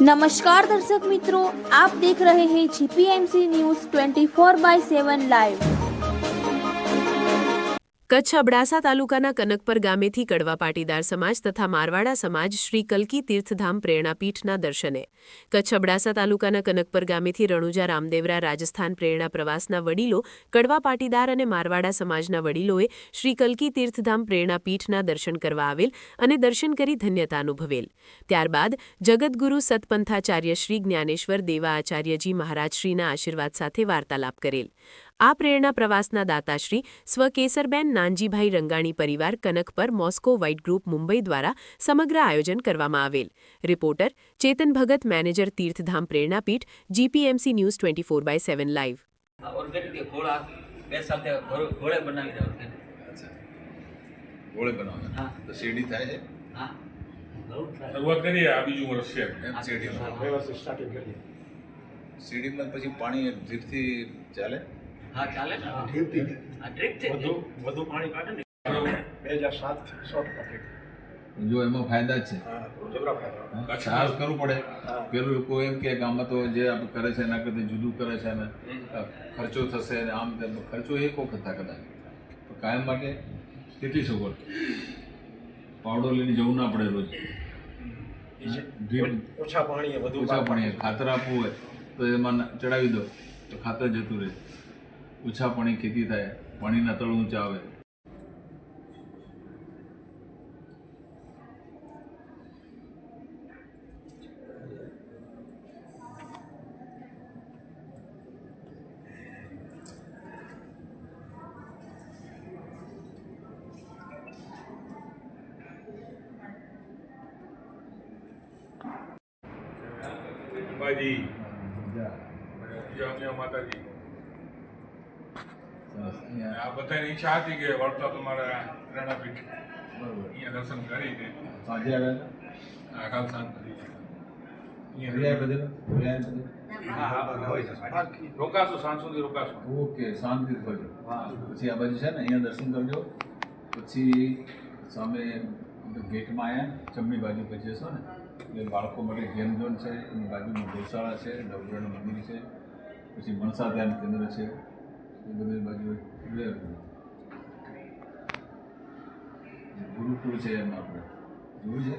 नमस्कार दर्शक मित्रों, आप देख रहे हैं जीपीएमसी न्यूज़ 24/7 लाइव। કચ્છ અબડાસા તાલુકાના કનકપર ગામેથી કડવા પાટીદાર સમાજ તથા મારવાડા સમાજ શ્રી કલ્કી તીર્થધામ પ્રેરણાપીઠના દર્શને. કચ્છ અબડાસા તાલુકાના કનકપર ગામેથી રણુજા રામદેવરા રાજસ્થાન પ્રેરણા પ્રવાસના વડીલો, કડવા પાટીદાર અને મારવાડા સમાજના વડીલોએ શ્રી કલ્કી તીર્થધામ પ્રેરણાપીઠના દર્શન કરવા આવેલ અને દર્શન કરી ધન્યતા અનુભવેલ. ત્યારબાદ જગતગુરુ સતપંથાચાર્ય શ્રી જ્ઞાનેશ્વર દેવા આચાર્યજી મહારાજશ્રીના આશીર્વાદ સાથે વાર્તાલાપ કરેલ. આ પ્રેરણા પ્રવાસના દાતાશ્રી સ્વ કેસરબેન નાનજીભાઈ રંગાણી પરિવાર Kanakpar Moscow white group Mumbai દ્વારા સમગ્ર આયોજન કરવામાં આવેલ. રિપોર્ટર ચેતન ભગત, મેનેજર તીર્થધામ પ્રેરણાપીઠ, જીપીએમસી ન્યૂઝ 24/7 લાઈવ. સીડીમાં પછી પાણી ડ્રીપથી ચાલે? હા ચાલે ને, ડ્રીપથી વધુ પાણી કાઢે ને 2007 જો એમાં ફાયદા જ છે. ચાર્જ કરવું પડે. પેલું લોકો એમ કે ગામમાં તો જે આપણે કરે છે એના કરતાં જુદું કરે છે અને ખર્ચો થશે અને આમ તેમ. ખર્ચો એક વખત થાય કદાચ, કાયમ માટે કેટલી સગવડ. પાવડો લઈને જવું ના પડે રોજ. ઓછા પાણીએ ખાતર આપવું હોય તો એમાં ચડાવી દો તો ખાતર જતું રહે. ઓછા પાણી ખેતી થાય, પાણીના તળ ઊંચા આવે. અંબાજી માતાજી, આ બધાની ઈચ્છા હતી કે વળતા તમારા પ્રેરણાપીઠ અહીંયા દર્શન કરીને સાંજે આવ્યા કાલ સાંજ રોકાશું, સાંજ સુધી રોકાશું. ઓકે, શાંતિ કરજો. પછી આ બાજુ છે ને અહીંયા દર્શન કરજો. પછી સામે ગેટમાં આવ્યા જમણી બાજુ પછી જશો ને એટલે બાળકો માટે ગેમ ઝોન છે, એની બાજુમાં ગૌશાળા છે, નવગ્રહનું મંદિર છે, પછી મનસા ધ્યાન કેન્દ્ર છે, એ બધી બાજુ ગુરુકુળ છે. એમાં આપણે જોયું છે.